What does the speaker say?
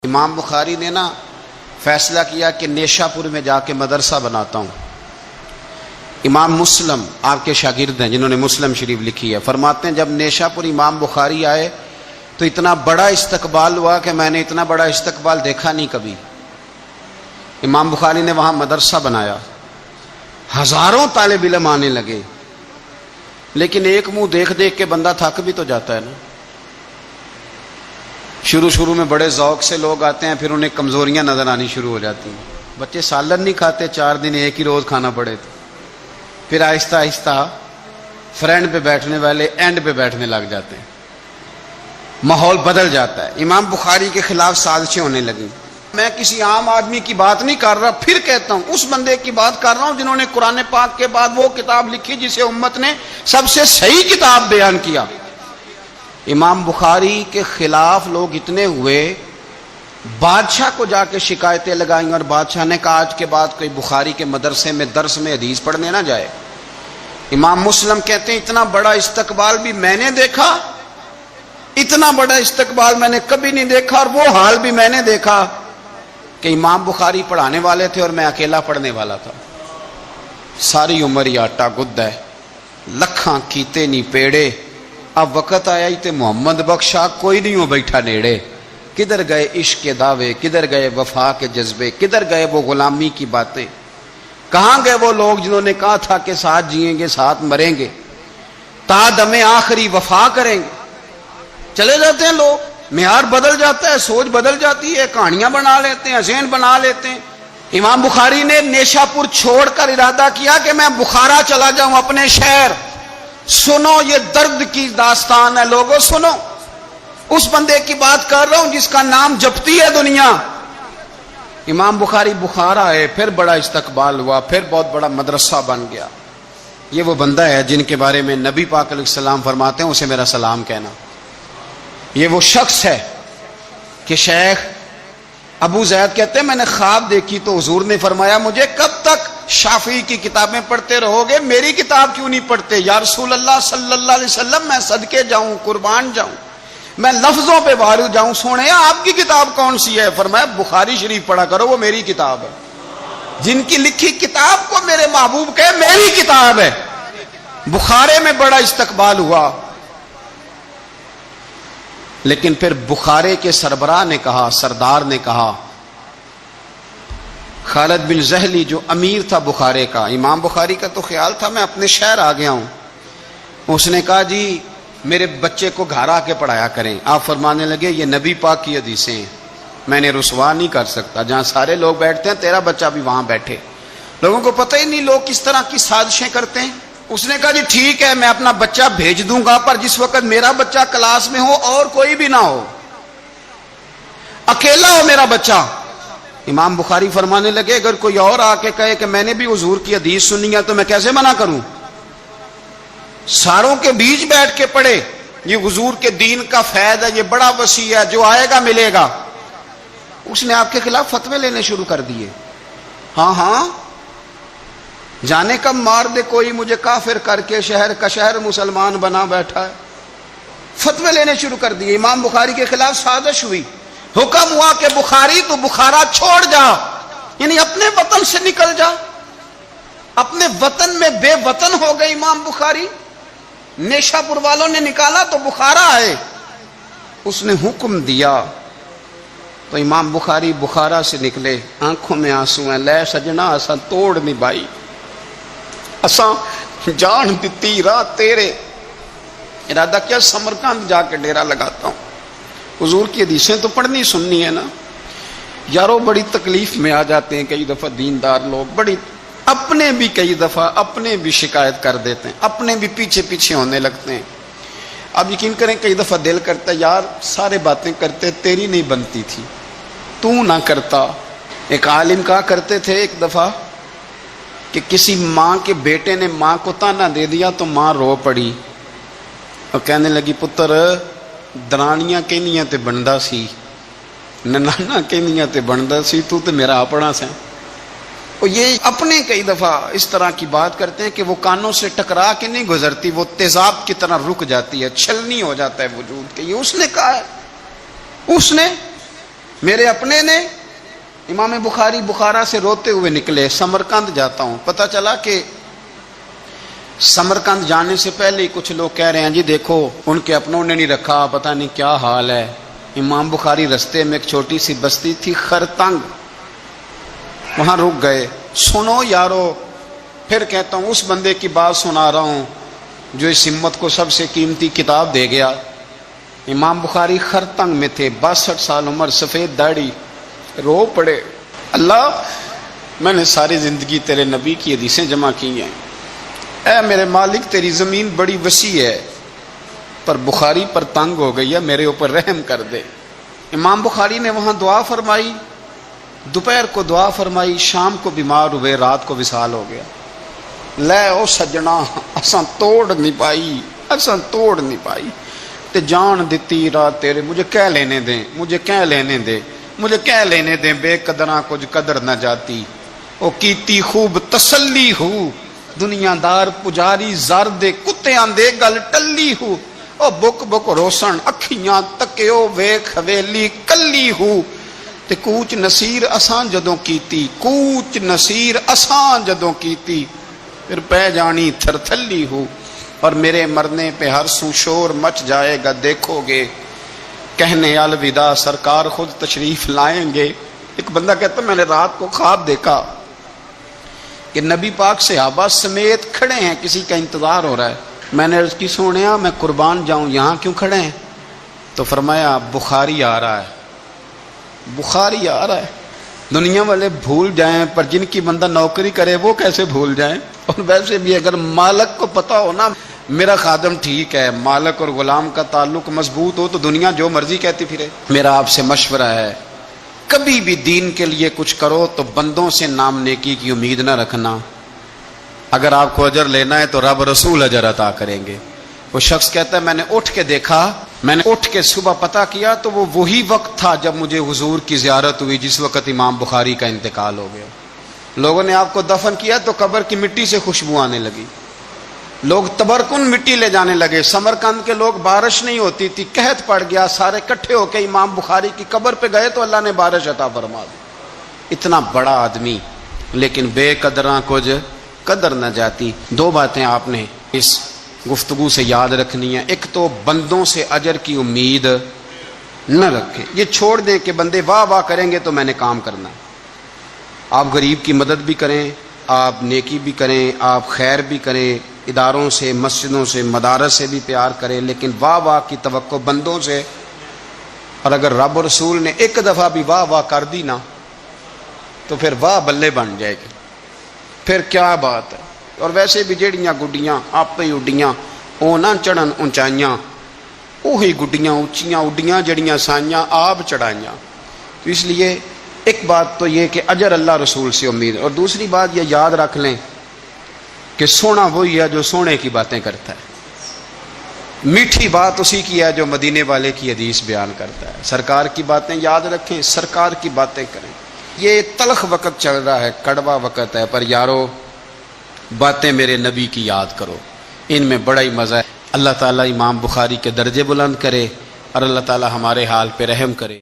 امام بخاری نے فیصلہ کیا کہ نیشا پور میں جا کے مدرسہ بناتا ہوں۔ امام مسلم آپ کے شاگرد ہیں جنہوں نے مسلم شریف لکھی ہے، فرماتے ہیں جب نیشا پور امام بخاری آئے تو اتنا بڑا استقبال ہوا کہ میں نے اتنا بڑا استقبال دیکھا نہیں کبھی۔ امام بخاری نے وہاں مدرسہ بنایا، ہزاروں طالب علم آنے لگے، لیکن ایک منہ دیکھ دیکھ کے بندہ تھک بھی تو جاتا ہے نا۔ شروع میں بڑے ذوق سے لوگ آتے ہیں، پھر انہیں کمزوریاں نظر آنی شروع ہو جاتی ہیں۔ بچے سالن نہیں کھاتے، 4 دن ایک ہی روز کھانا پڑے تھے، پھر آہستہ آہستہ فرنٹ پہ بیٹھنے والے اینڈ پہ بیٹھنے لگ جاتے ہیں، ماحول بدل جاتا ہے۔ امام بخاری کے خلاف سازشیں ہونے لگیں۔ میں کسی عام آدمی کی بات نہیں کر رہا، پھر کہتا ہوں اس بندے کی بات کر رہا ہوں جنہوں نے قرآن پاک کے بعد وہ کتاب لکھی جسے امت نے سب سے صحیح کتاب بیان کیا۔ امام بخاری کے خلاف لوگ اتنے ہوئے، بادشاہ کو جا کے شکایتیں لگائیں، اور بادشاہ نے کہا آج کے بعد کوئی بخاری کے مدرسے میں درس میں حدیث پڑھنے نہ جائے۔ امام مسلم کہتے ہیں اتنا بڑا استقبال بھی میں نے دیکھا، اتنا بڑا استقبال میں نے کبھی نہیں دیکھا، اور وہ حال بھی میں نے دیکھا کہ امام بخاری پڑھانے والے تھے اور میں اکیلا پڑھنے والا تھا۔ ساری عمر ہی آٹا گد ہے، لکھاں کیتے نہیں پیڑے، اب وقت آیا ہی تے محمد بخشا کوئی نہیں ہو بیٹھا نیڑے۔ کدھر گئے عشق کے دعوے، کدھر گئے وفا کے جذبے، کدھر گئے وہ غلامی کی باتیں، کہاں گئے وہ لوگ جنہوں نے کہا تھا کہ ساتھ جئیں گے ساتھ مریں گے، تا دم آخری وفا کریں گے۔ چلے جاتے ہیں لوگ، معیار بدل جاتا ہے، سوچ بدل جاتی ہے، کہانیاں بنا لیتے ہیں، ذہن بنا لیتے ہیں۔ امام بخاری نے نیشا پور چھوڑ کر ارادہ کیا کہ میں بخارا چلا جاؤں، اپنے شہر۔ سنو یہ درد کی داستان ہے لوگوں، سنو، اس بندے کی بات کر رہا ہوں جس کا نام جپتی ہے دنیا۔ امام بخاری بخارا ہے، پھر بڑا استقبال ہوا، پھر بہت بڑا مدرسہ بن گیا۔ یہ وہ بندہ ہے جن کے بارے میں نبی پاک علیہ السلام فرماتے ہیں اسے میرا سلام کہنا۔ یہ وہ شخص ہے کہ شیخ ابو زید کہتے ہیں میں نے خواب دیکھی تو حضور نے فرمایا مجھے کب تک شافعی کی کتابیں پڑھتے رہو گے، میری کتاب کیوں نہیں پڑھتے؟ یا رسول اللہ صلی اللہ علیہ وسلم میں صدقے جاؤں، قربان جاؤں، میں لفظوں پہ بھارو جاؤں، سونے آپ کی کتاب کون سی ہے؟ فرمایا بخاری شریف پڑھا کرو، وہ میری کتاب ہے۔ جن کی لکھی کتاب کو میرے محبوب کہے میری کتاب ہے۔ بخارے میں بڑا استقبال ہوا، لیکن پھر بخارے کے سربراہ نے کہا، سردار نے کہا، خالد بن زہلی جو امیر تھا بخارے کا، امام بخاری کا تو خیال تھا میں اپنے شہر آ گیا ہوں، اس نے کہا جی میرے بچے کو گھر آ کے پڑھایا کریں۔ آپ فرمانے لگے یہ نبی پاک کی حدیثیں ہیں، میں نے رسوا نہیں کر سکتا، جہاں سارے لوگ بیٹھتے ہیں تیرا بچہ بھی وہاں بیٹھے۔ لوگوں کو پتہ ہی نہیں لوگ کس طرح کی سازشیں کرتے ہیں۔ اس نے کہا جی ٹھیک ہے میں اپنا بچہ بھیج دوں گا، پر جس وقت میرا بچہ کلاس میں ہو اور کوئی بھی نہ ہو، اکیلا ہو میرا بچہ۔ امام بخاری فرمانے لگے اگر کوئی اور آ کے کہے کہ میں نے بھی حضور کی حدیث سنی ہے تو میں کیسے منع کروں؟ ساروں کے بیچ بیٹھ کے پڑھے، یہ حضور کے دین کا فیض ہے، یہ بڑا وسیع ہے، جو آئے گا ملے گا۔ اس نے آپ کے خلاف فتوے لینے شروع کر دیے۔ ہاں جانے کب مار دے کوئی مجھے کافر کر کے، شہر کا شہر مسلمان بنا بیٹھا ہے۔ فتوے لینے شروع کر دیے، امام بخاری کے خلاف سازش ہوئی، حکم ہوا کہ بخاری تو بخارا چھوڑ جا، یعنی اپنے وطن سے نکل جا۔ اپنے وطن میں بے وطن ہو گئے امام بخاری، نیشا پور والوں نے نکالا تو بخارا آئے۔ اس نے حکم دیا تو امام بخاری بخارا سے نکلے، آنکھوں میں آنسو ہیں، لے سجنا اساں توڑ نبھائی، اساں جان دتی راہ تیرے، ارادہ کیا سمرقند جا کے ڈیرا لگاتا ہوں۔ حضور کی حدیثیں تو پڑھنی سننی ہے نا یارو، بڑی تکلیف میں آ جاتے ہیں کئی دفعہ دیندار لوگ، بڑی اپنے بھی کئی دفعہ اپنے بھی شکایت کر دیتے ہیں، اپنے بھی پیچھے پیچھے ہونے لگتے ہیں۔ اب یقین کریں کئی دفعہ دل کرتا ہے یار سارے باتیں کرتے تیری نہیں بنتی تھی، تو نہ کرتا۔ ایک عالم کہا کرتے تھے ایک دفعہ کہ کسی ماں کے بیٹے نے ماں کو تانا دے دیا تو ماں رو پڑی اور کہنے لگی پتر درانیاں کہنیاں تے بندا سی، ننانا کہنیاں تے بندا سی، تو تے میرا اپنا سا۔ اور یہ اپنے کئی دفعہ اس طرح کی بات کرتے ہیں کہ وہ کانوں سے ٹکرا کے نہیں گزرتی، وہ تیزاب کی طرح رک جاتی ہے، چھلنی ہو جاتا ہے وجود کے۔ یہ اس نے کہا ہے، اس نے میرے اپنے نے امام بخاری بخارا سے روتے ہوئے نکلے، سمرقند جاتا ہوں، پتہ چلا کہ سمرقند جانے سے پہلے ہی کچھ لوگ کہہ رہے ہیں جی دیکھو ان کے اپنوں نے نہیں رکھا، پتہ نہیں کیا حال ہے۔ امام بخاری رستے میں ایک چھوٹی سی بستی تھی خرتنگ، وہاں رک گئے۔ سنو یارو، پھر کہتا ہوں اس بندے کی بات سنا رہا ہوں جو اس امت کو سب سے قیمتی کتاب دے گیا۔ امام بخاری خرتنگ میں تھے، 62 سال عمر، سفید داڑھی، رو پڑے، اللہ میں نے ساری زندگی تیرے نبی کی حدیثیں جمع کی ہیں، اے میرے مالک تیری زمین بڑی وسیع ہے پر بخاری پر تنگ ہو گئی ہے، میرے اوپر رحم کر دے۔ امام بخاری نے وہاں دعا فرمائی، دوپہر کو دعا فرمائی، شام کو بیمار ہوئے، رات کو وصال ہو گیا۔ لے او سجنا اساں توڑ نہیں پائی تے جان دتی رات تیرے، مجھے کہہ لینے دیں بے قدراں کچھ قدر نہ جاتی، او کیتی خوب تسلی ہو، دنیا دار پجاری زر دے کتیاں دے گل ٹلی ہو، او بک روسن اکھیاں تکیو ویکھ حویلی کلی ہو، تے کوچ نصیر اساں جدوں کیتی پھر پہ جانی تھرتھلی ہو، اور میرے مرنے پہ ہر سو شور مچ جائے گا، دیکھو گے کہنے الوداع سرکار خود تشریف لائیں گے۔ ایک بندہ کہتا میں نے رات کو خواب دیکھا کہ نبی پاک صحابہ سمیت کھڑے ہیں، کسی کا انتظار ہو رہا ہے۔ میں نے عرض کی سونیا میں قربان جاؤں، یہاں کیوں کھڑے ہیں؟ تو فرمایا بخاری آ رہا ہے۔ دنیا والے بھول جائیں پر جن کی بندہ نوکری کرے وہ کیسے بھول جائیں؟ اور ویسے بھی اگر مالک کو پتہ ہو نا میرا خادم ٹھیک ہے، مالک اور غلام کا تعلق مضبوط ہو تو دنیا جو مرضی کہتی پھرے۔ میرا آپ سے مشورہ ہے کبھی بھی دین کے لیے کچھ کرو تو بندوں سے نام نیکی کی امید نہ رکھنا، اگر آپ کو اجر لینا ہے تو رب رسول اجر عطا کریں گے۔ وہ شخص کہتا ہے میں نے اٹھ کے صبح پتہ کیا تو وہ وہی وقت تھا جب مجھے حضور کی زیارت ہوئی جس وقت امام بخاری کا انتقال ہو گیا۔ لوگوں نے آپ کو دفن کیا تو قبر کی مٹی سے خوشبو آنے لگی، لوگ تبرکن مٹی لے جانے لگے۔ سمرقند کے لوگ بارش نہیں ہوتی تھی، قحط پڑ گیا، سارے کٹھے ہو کے امام بخاری کی قبر پہ گئے تو اللہ نے بارش عطا فرما دی۔ اتنا بڑا آدمی لیکن بے قدراں کچھ قدر نہ جاتی۔ دو باتیں آپ نے اس گفتگو سے یاد رکھنی ہے، ایک تو بندوں سے اجر کی امید نہ رکھیں، یہ چھوڑ دیں کہ بندے واہ واہ کریں گے تو میں نے کام کرنا ہے۔ آپ غریب کی مدد بھی کریں، آپ نیکی بھی کریں، آپ خیر بھی کریں، اداروں سے، مسجدوں سے، مدارس سے بھی پیار کریں، لیکن واہ واہ کی توقع بندوں سے، اور اگر رب و رسول نے ایک دفعہ بھی واہ واہ کر دی نا تو پھر واہ بلے بن جائے گی، پھر کیا بات ہے۔ اور ویسے بھی جیڑیاں گڈیاں آپ ہی اڈیاں وہ نہ چڑھن اونچائیاں، وہی گڈیاں اونچیاں اڈیاں جڑیاں سائیاں آپ چڑھائیاں۔ تو اس لیے ایک بات تو یہ کہ اجر اللہ رسول سے امید، اور دوسری بات یہ یاد رکھ لیں کہ سونا وہی ہے جو سونے کی باتیں کرتا ہے، میٹھی بات اسی کی ہے جو مدینے والے کی حدیث بیان کرتا ہے۔ سرکار کی باتیں یاد رکھیں، سرکار کی باتیں کریں۔ یہ تلخ وقت چل رہا ہے، کڑوا وقت ہے، پر یارو باتیں میرے نبی کی یاد کرو، ان میں بڑا ہی مزہ ہے۔ اللہ تعالیٰ امام بخاری کے درجے بلند کرے اور اللہ تعالیٰ ہمارے حال پہ رحم کرے۔